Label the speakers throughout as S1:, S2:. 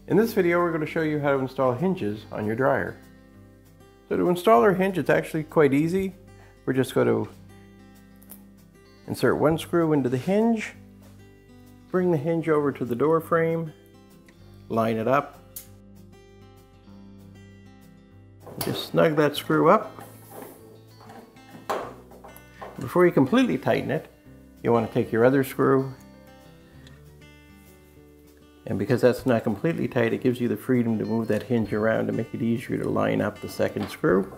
S1: In this video, we're going to show you how to install hinges on your dryer. So to install our hinge, it's actually quite easy. We're just going to insert one screw into the hinge, bring the hinge over to the door frame, line it up, just snug that screw up. Before you completely tighten it, you want to take your other screw, and because that's not completely tight, it gives you the freedom to move that hinge around to make it easier to line up the second screw.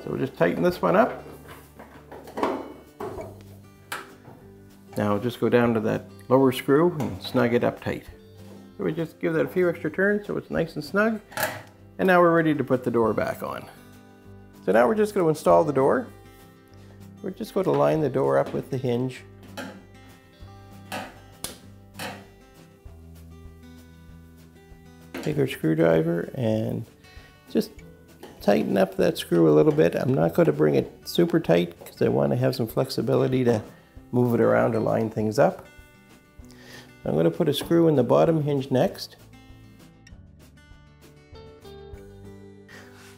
S1: So we'll just tighten this one up. Now we'll just go down to that lower screw and snug it up tight. So we just give that a few extra turns so it's nice and snug. And now we're ready to put the door back on. So now we're just going to install the door. We're just going to line the door up with the hinge. Take our screwdriver and just tighten up that screw a little bit. I'm not going to bring it super tight because I want to have some flexibility to move it around to line things up. I'm going to put a screw in the bottom hinge next.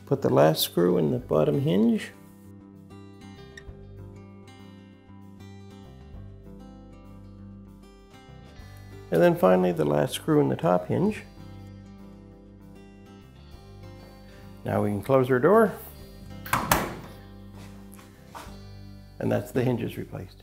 S1: Put the last screw in the bottom hinge. And then finally the last screw in the top hinge. Now we can close our door, and that's the hinges replaced.